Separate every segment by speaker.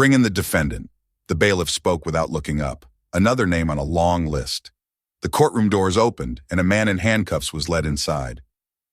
Speaker 1: Bring in the defendant. The bailiff spoke without looking up, another name on a long list. The courtroom doors opened, and a man in handcuffs was led inside.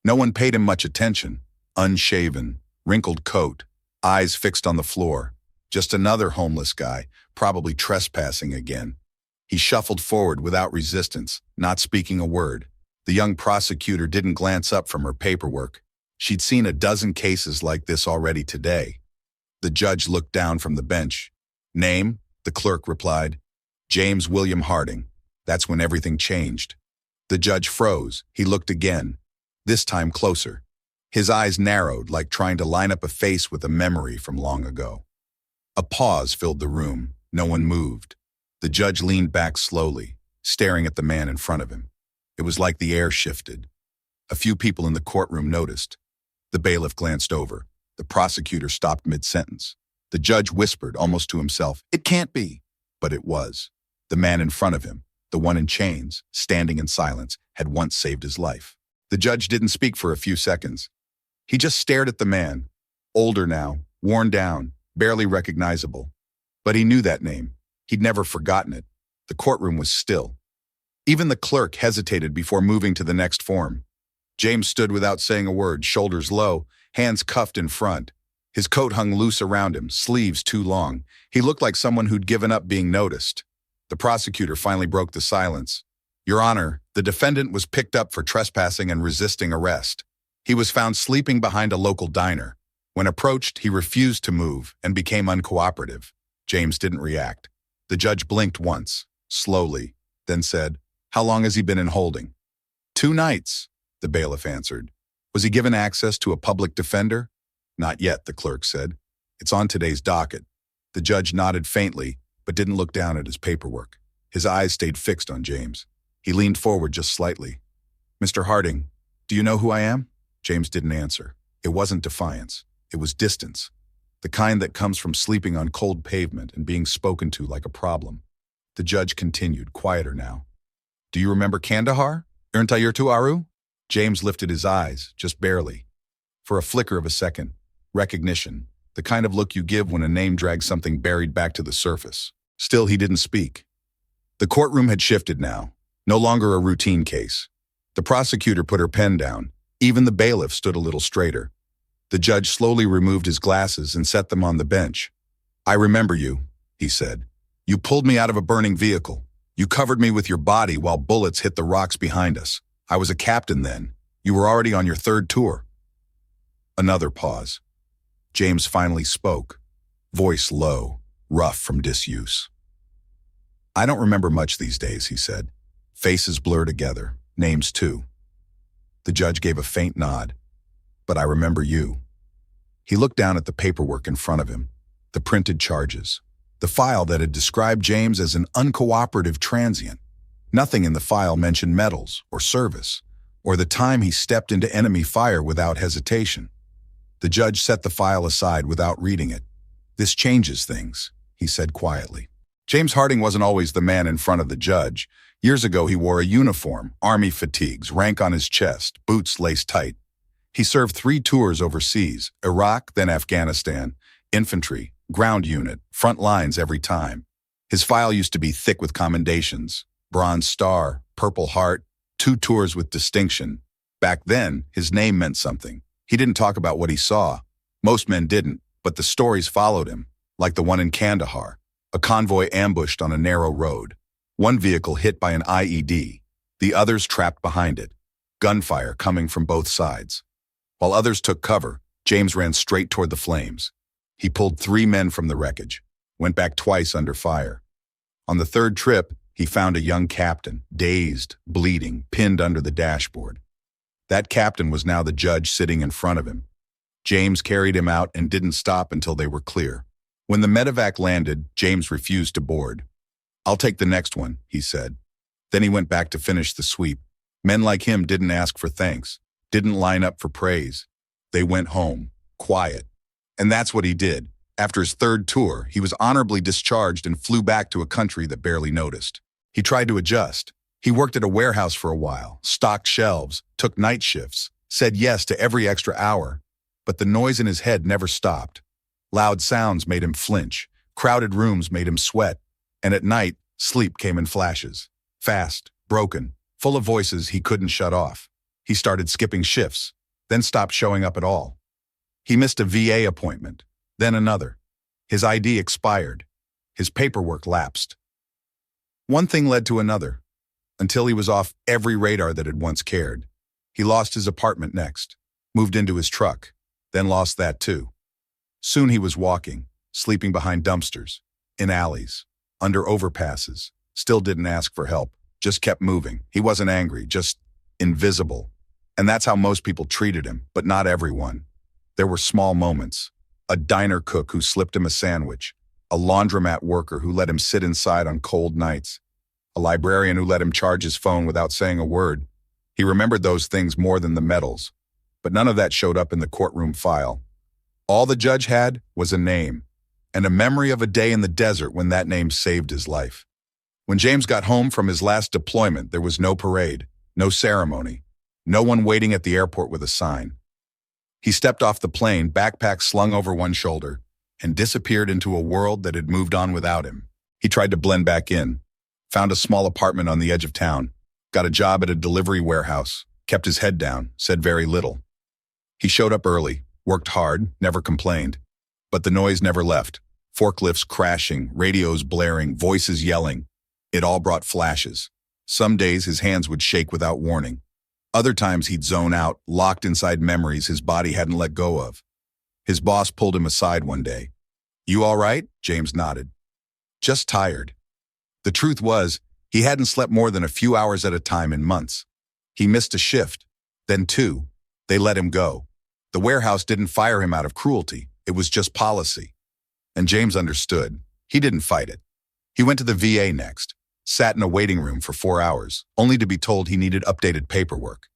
Speaker 1: No one paid him much attention. Unshaven, wrinkled coat, eyes fixed on the floor. Just another homeless guy, probably trespassing again. He shuffled forward without resistance, not speaking a word. The young prosecutor didn't glance up from her paperwork. She'd seen a dozen cases like this already today. The judge looked down from the bench. Name? The clerk replied. James William Harding. That's when everything changed. The judge froze. He looked again, this time closer. His eyes narrowed, like trying to line up a face with a memory from long ago. A pause filled the room. No one moved. The judge leaned back slowly, staring at the man in front of him. It was like the air shifted. A few people in the courtroom noticed. The bailiff glanced over. The prosecutor stopped mid-sentence. The judge whispered, almost to himself, "It can't be." But it was. The man in front of him, the one in chains, standing in silence, had once saved his life. The judge didn't speak for a few seconds. He just stared at the man, older now, worn down, barely recognizable. But he knew that name. He'd never forgotten it. The courtroom was still. Even the clerk hesitated before moving to the next form. James stood without saying a word, shoulders low, hands cuffed in front. His coat hung loose around him, sleeves too long. He looked like someone who'd given up being noticed. The prosecutor finally broke the silence. "Your Honor, the defendant was picked up for trespassing and resisting arrest. He was found sleeping behind a local diner. When approached, he refused to move and became uncooperative." James didn't react. The judge blinked once, slowly, then said, "How long has he been in holding?" "2 nights, the bailiff answered. "Was he given access to a public defender?" "Not yet," the clerk said. "It's on today's docket." The judge nodded faintly, but didn't look down at his paperwork. His eyes stayed fixed on James. He leaned forward just slightly. "Mr. Harding, do you know who I am?" James didn't answer. It wasn't defiance. It was distance. The kind that comes from sleeping on cold pavement and being spoken to like a problem. The judge continued, quieter now. "Do you remember Kandahar? Erntayrtu Aru?" James lifted his eyes, just barely. For a flicker of a second, recognition, the kind of look you give when a name drags something buried back to the surface. Still, he didn't speak. The courtroom had shifted now, no longer a routine case. The prosecutor put her pen down. Even the bailiff stood a little straighter. The judge slowly removed his glasses and set them on the bench. "I remember you," he said. "You pulled me out of a burning vehicle. You covered me with your body while bullets hit the rocks behind us. I was a captain then. You were already on your 3rd tour." Another pause. James finally spoke, voice low, rough from disuse. "I don't remember much these days," he said. "Faces blur together, names too." The judge gave a faint nod. "But I remember you." He looked down at the paperwork in front of him, the printed charges, the file that had described James as an uncooperative transient. Nothing in the file mentioned medals or service, or the time he stepped into enemy fire without hesitation. The judge set the file aside without reading it. "This changes things," he said quietly. James Harding wasn't always the man in front of the judge. Years ago, he wore a uniform, army fatigues, rank on his chest, boots laced tight. He served 3 tours overseas, Iraq, then Afghanistan, infantry, ground unit, front lines every time. His file used to be thick with commendations, Bronze Star, Purple Heart, 2 tours with distinction. Back then, his name meant something. He didn't talk about what he saw. Most men didn't, but the stories followed him, like the one in Kandahar, a convoy ambushed on a narrow road. One vehicle hit by an IED, the others trapped behind it, gunfire coming from both sides. While others took cover, James ran straight toward the flames. He pulled 3 men from the wreckage, went back twice under fire. On the 3rd trip, he found a young captain, dazed, bleeding, pinned under the dashboard. That captain was now the judge sitting in front of him. James carried him out and didn't stop until they were clear. When the medevac landed, James refused to board. "I'll take the next one," he said. Then he went back to finish the sweep. Men like him didn't ask for thanks, didn't line up for praise. They went home, quiet. And that's what he did. After his 3rd tour, he was honorably discharged and flew back to a country that barely noticed. He tried to adjust. He worked at a warehouse for a while, stocked shelves, took night shifts, said yes to every extra hour. But the noise in his head never stopped. Loud sounds made him flinch, Crowded rooms made him sweat, and at night, sleep came in flashes. Fast, broken, full of voices he couldn't shut off. He started skipping shifts, then stopped showing up at all. He missed a VA appointment, then another. His ID expired. His paperwork lapsed. One thing led to another, until he was off every radar that had once cared. He lost his apartment next, moved into his truck, then lost that too. Soon he was walking, sleeping behind dumpsters, in alleys, under overpasses, still didn't ask for help, just kept moving. He wasn't angry, just invisible. And that's how most people treated him, but not everyone. There were small moments. A diner cook who slipped him a sandwich, a laundromat worker who let him sit inside on cold nights, a librarian who let him charge his phone without saying a word. He remembered those things more than the medals, but none of that showed up in the courtroom file. All the judge had was a name, and a memory of a day in the desert when that name saved his life. When James got home from his last deployment, there was no parade, no ceremony, no one waiting at the airport with a sign. He stepped off the plane, backpack slung over one shoulder, and disappeared into a world that had moved on without him. He tried to blend back in, found a small apartment on the edge of town, got a job at a delivery warehouse, kept his head down, said very little. He showed up early, worked hard, never complained. But the noise never left. Forklifts crashing, radios blaring, voices yelling. It all brought flashes. Some days his hands would shake without warning. Other times he'd zone out, locked inside memories his body hadn't let go of. His boss pulled him aside one day. "You all right?" James nodded. "Just tired." The truth was, he hadn't slept more than a few hours at a time in months. He missed a shift, then two. They let him go. The warehouse didn't fire him out of cruelty. It was just policy. And James understood. He didn't fight it. He went to the VA next, sat in a waiting room for 4 hours, only to be told he needed updated paperwork.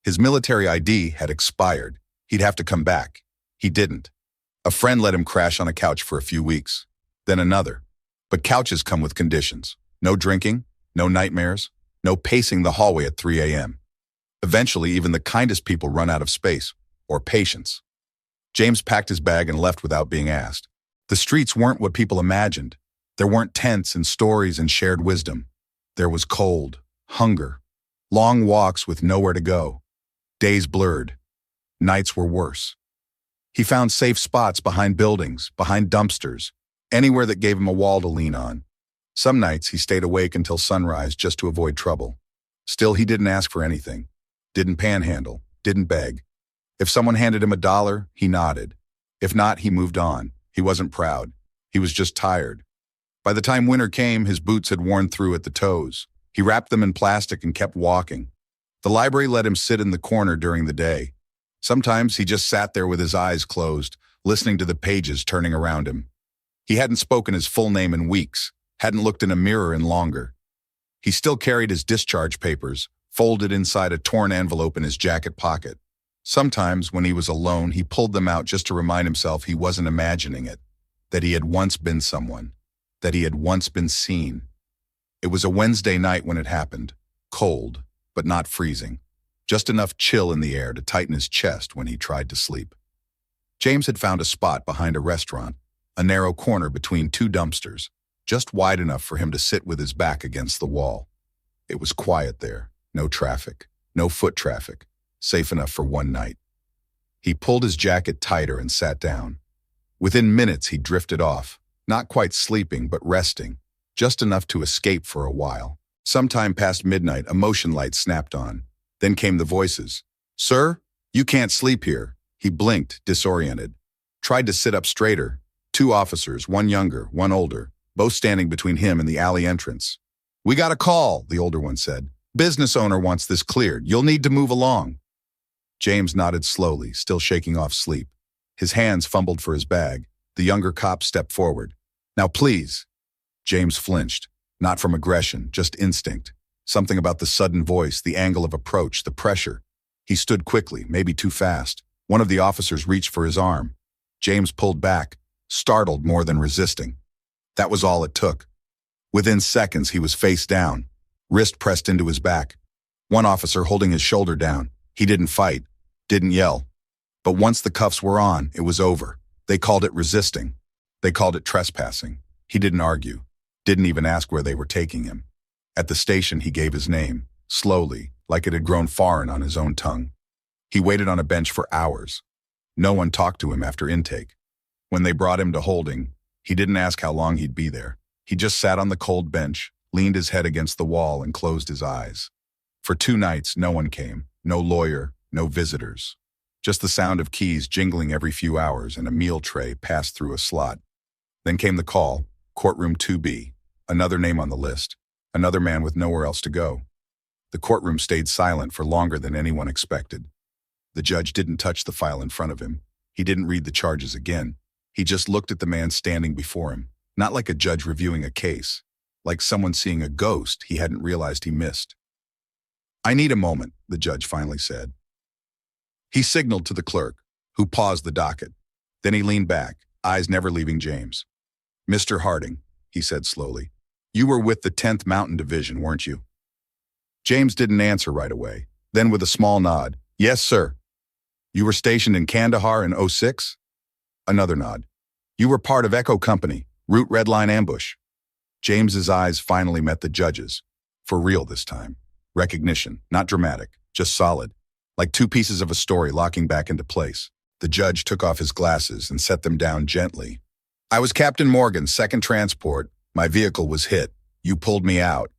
Speaker 1: His military ID had expired. He'd have to come back. He didn't. A friend let him crash on a couch for a few weeks, then another. But couches come with conditions. No drinking, no nightmares, no pacing the hallway at 3 a.m. Eventually, even the kindest people run out of space, or patience. James packed his bag and left without being asked. The streets weren't what people imagined. There weren't tents and stories and shared wisdom. There was cold, hunger, long walks with nowhere to go. Days blurred. Nights were worse. He found safe spots behind buildings, behind dumpsters, anywhere that gave him a wall to lean on. Some nights he stayed awake until sunrise just to avoid trouble. Still, he didn't ask for anything. Didn't panhandle, didn't beg. If someone handed him $1, he nodded. If not, he moved on. He wasn't proud. He was just tired. By the time winter came, his boots had worn through at the toes. He wrapped them in plastic and kept walking. The library let him sit in the corner during the day. Sometimes he just sat there with his eyes closed, listening to the pages turning around him. He hadn't spoken his full name in weeks, hadn't looked in a mirror in longer. He still carried his discharge papers, folded inside a torn envelope in his jacket pocket. Sometimes, when he was alone, he pulled them out just to remind himself he wasn't imagining it, that he had once been someone, that he had once been seen. It was a Wednesday night when it happened, cold, but not freezing, just enough chill in the air to tighten his chest when he tried to sleep. James had found a spot behind a restaurant, a narrow corner between two dumpsters, just wide enough for him to sit with his back against the wall. It was quiet there, no traffic, no foot traffic. Safe enough for one night. He pulled his jacket tighter and sat down. Within minutes, he drifted off, not quite sleeping, but resting, just enough to escape for a while. Sometime past midnight, a motion light snapped on. Then came the voices. "Sir, you can't sleep here." He blinked, disoriented. Tried to sit up straighter. 2 officers, one younger, one older, both standing between him and the alley entrance. "We got a call," the older one said. "Business owner wants this cleared. You'll need to move along." James nodded slowly, still shaking off sleep. His hands fumbled for his bag. The younger cop stepped forward. "Now, please." James flinched, not from aggression, just instinct. Something about the sudden voice, the angle of approach, the pressure. He stood quickly, maybe too fast. One of the officers reached for his arm. James pulled back, startled more than resisting. That was all it took. Within seconds, he was face down, wrist pressed into his back. One officer holding his shoulder down. He didn't fight, didn't yell. But once the cuffs were on, it was over. They called it resisting. They called it trespassing. He didn't argue, didn't even ask where they were taking him. At the station, he gave his name, slowly, like it had grown foreign on his own tongue. He waited on a bench for hours. No one talked to him after intake. When they brought him to holding, he didn't ask how long he'd be there. He just sat on the cold bench, leaned his head against the wall, and closed his eyes. For 2 nights, no one came, no lawyer, no visitors. Just the sound of keys jingling every few hours and a meal tray passed through a slot. Then came the call, Courtroom 2B, another name on the list, another man with nowhere else to go. The courtroom stayed silent for longer than anyone expected. The judge didn't touch the file in front of him. He didn't read the charges again. He just looked at the man standing before him, not like a judge reviewing a case, like someone seeing a ghost he hadn't realized he missed. "I need a moment," the judge finally said. He signaled to the clerk, who paused the docket. Then he leaned back, eyes never leaving James. "Mr. Harding," he said slowly, "you were with the 10th Mountain Division, weren't you?" James didn't answer right away. Then with a small nod, "Yes, sir." "You were stationed in Kandahar in '06? Another nod. "You were part of Echo Company, Route Red Line ambush." James's eyes finally met the judge's. For real this time. Recognition, not dramatic, just solid. Like 2 pieces of a story locking back into place. The judge took off his glasses and set them down gently. "I was Captain Morgan, 2nd Transport. My vehicle was hit. You pulled me out."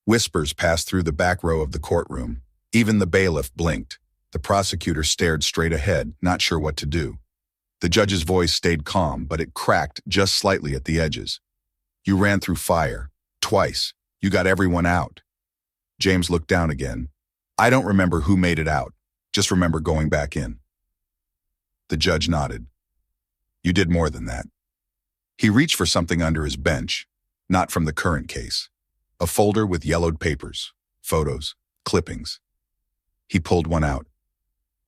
Speaker 1: Whispers passed through the back row of the courtroom. Even the bailiff blinked. The prosecutor stared straight ahead, not sure what to do. The judge's voice stayed calm, but it cracked just slightly at the edges. "You ran through fire. Twice. You got everyone out." James looked down again. "I don't remember who made it out. Just remember going back in." The judge nodded. "You did more than that." He reached for something under his bench, not from the current case. A folder with yellowed papers, photos, clippings. He pulled one out.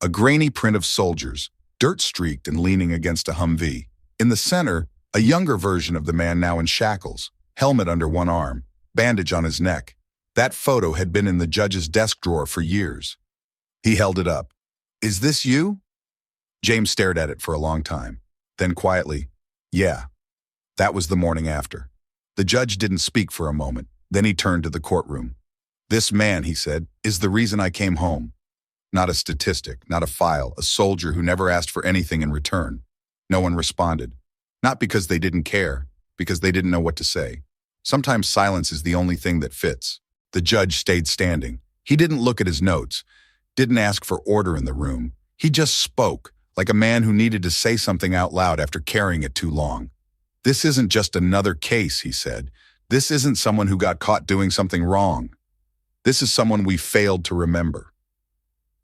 Speaker 1: A grainy print of soldiers, dirt-streaked and leaning against a Humvee. In the center, a younger version of the man now in shackles, helmet under one arm, bandage on his neck. That photo had been in the judge's desk drawer for years. He held it up. "Is this you?" James stared at it for a long time. Then quietly, "Yeah." That was the morning after. The judge didn't speak for a moment. Then he turned to the courtroom. "This man," he said, "is the reason I came home. Not a statistic, not a file, a soldier who never asked for anything in return." No one responded. Not because they didn't care, because they didn't know what to say. Sometimes silence is the only thing that fits. The judge stayed standing. He didn't look at his notes, didn't ask for order in the room. He just spoke, like a man who needed to say something out loud after carrying it too long. "This isn't just another case," he said. "This isn't someone who got caught doing something wrong. This is someone we failed to remember."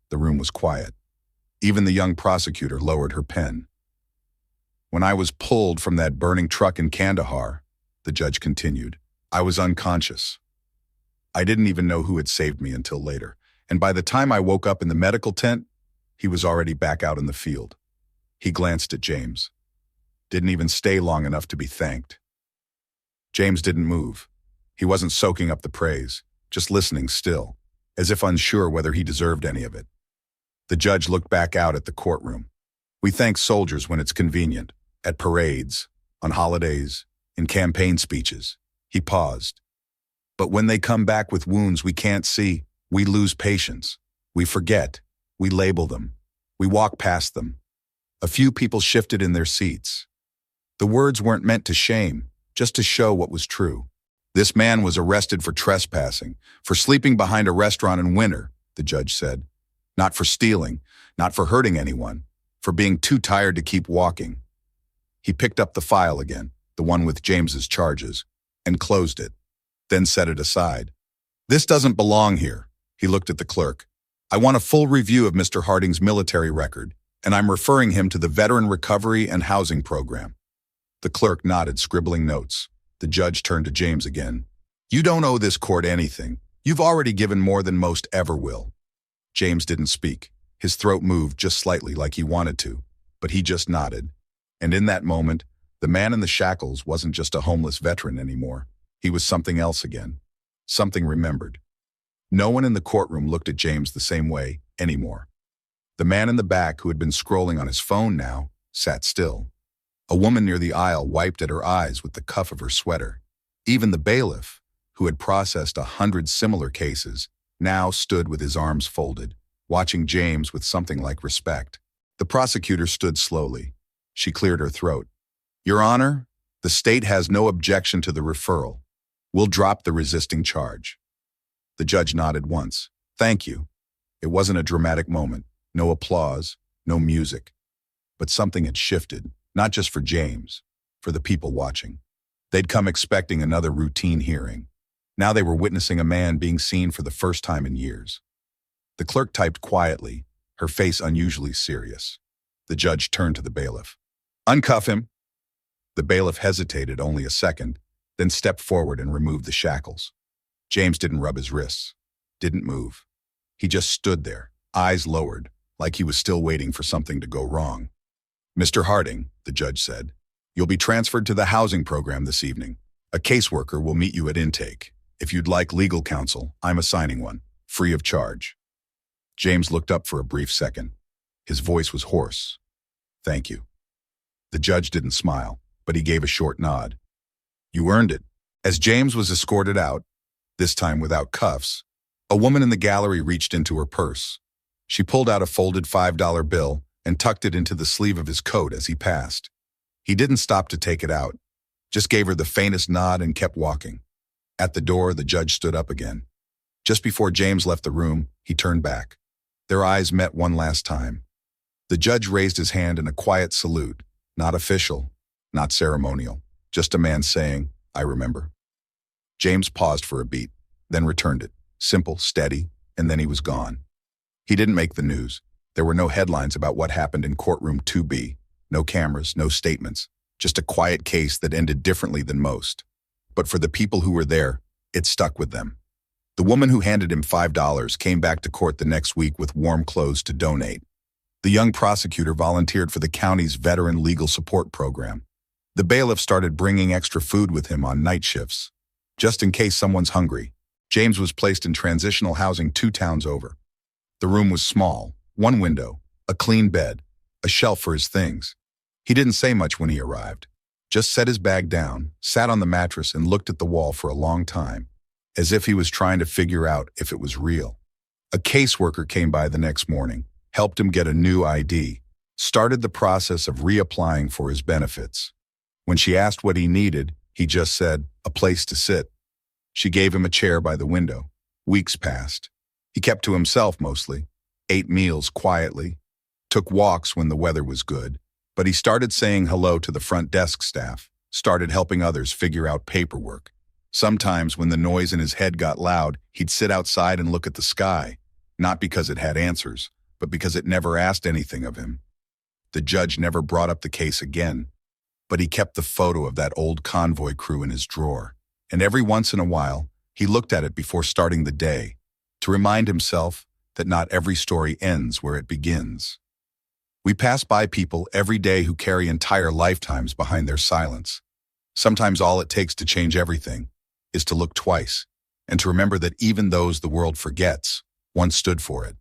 Speaker 1: The room was quiet. Even the young prosecutor lowered her pen. "When I was pulled from that burning truck in Kandahar," the judge continued, "I was unconscious. I didn't even know who had saved me until later. And by the time I woke up in the medical tent, he was already back out in the field." He glanced at James. Didn't even stay long enough to be thanked. James didn't move. He wasn't soaking up the praise, just listening still, as if unsure whether he deserved any of it. The judge looked back out at the courtroom. "We thank soldiers when it's convenient, at parades, on holidays, in campaign speeches." He paused. "But when they come back with wounds we can't see, we lose patience. We forget. We label them. We walk past them." A few people shifted in their seats. The words weren't meant to shame, just to show what was true. "This man was arrested for trespassing, for sleeping behind a restaurant in winter," the judge said. "Not for stealing, not for hurting anyone, for being too tired to keep walking." He picked up the file again, the one with James's charges, and closed it, then set it aside. "This doesn't belong here." He looked at the clerk. "I want a full review of Mr. Harding's military record, and I'm referring him to the Veteran Recovery and Housing Program." The clerk nodded, scribbling notes. The judge turned to James again. "You don't owe this court anything. You've already given more than most ever will." James didn't speak. His throat moved just slightly like he wanted to, but he just nodded. And in that moment, the man in the shackles wasn't just a homeless veteran anymore. He was something else again. Something remembered. No one in the courtroom looked at James the same way anymore. The man in the back, who had been scrolling on his phone now, sat still. A woman near the aisle wiped at her eyes with the cuff of her sweater. Even the bailiff, who had processed 100 similar cases, now stood with his arms folded, watching James with something like respect. The prosecutor stood slowly. She cleared her throat. "Your Honor, the state has no objection to the referral. We'll drop the resisting charge." The judge nodded once. "Thank you." It wasn't a dramatic moment. No applause, no music. But something had shifted, not just for James, for the people watching. They'd come expecting another routine hearing. Now they were witnessing a man being seen for the first time in years. The clerk typed quietly, her face unusually serious. The judge turned to the bailiff. "Uncuff him." The bailiff hesitated only a second, then stepped forward and removed the shackles. James didn't rub his wrists, didn't move. He just stood there, eyes lowered, like he was still waiting for something to go wrong. "Mr. Harding," the judge said, "you'll be transferred to the housing program this evening. A caseworker will meet you at intake. If you'd like legal counsel, I'm assigning one, free of charge." James looked up for a brief second. His voice was hoarse. "Thank you." The judge didn't smile, but he gave a short nod. "You earned it." As James was escorted out, this time without cuffs, a woman in the gallery reached into her purse. She pulled out a folded $5 bill and tucked it into the sleeve of his coat as he passed. He didn't stop to take it out, just gave her the faintest nod and kept walking. At the door, the judge stood up again. Just before James left the room, he turned back. Their eyes met one last time. The judge raised his hand in a quiet salute, not official, not ceremonial, just a man saying, "I remember." James paused for a beat, then returned it, simple, steady, and then he was gone. He didn't make the news. There were no headlines about what happened in courtroom 2B, no cameras, no statements, just a quiet case that ended differently than most. But for the people who were there, it stuck with them. The woman who handed him $5 came back to court the next week with warm clothes to donate. The young prosecutor volunteered for the county's veteran legal support program. The bailiff started bringing extra food with him on night shifts, just in case someone's hungry. James was placed in transitional housing 2 towns over. The room was small, one window, a clean bed, a shelf for his things. He didn't say much when he arrived, just set his bag down, sat on the mattress and looked at the wall for a long time, as if he was trying to figure out if it was real. A caseworker came by the next morning, helped him get a new ID, started the process of reapplying for his benefits. When she asked what he needed, he just said, "A place to sit." She gave him a chair by the window. Weeks passed. He kept to himself mostly, ate meals quietly, took walks when the weather was good, but he started saying hello to the front desk staff, started helping others figure out paperwork. Sometimes when the noise in his head got loud, he'd sit outside and look at the sky, not because it had answers, but because it never asked anything of him. The judge never brought up the case again, but he kept the photo of that old convoy crew in his drawer, and every once in a while, he looked at it before starting the day, to remind himself that not every story ends where it begins. We pass by people every day who carry entire lifetimes behind their silence. Sometimes all it takes to change everything is to look twice and to remember that even those the world forgets once stood for it.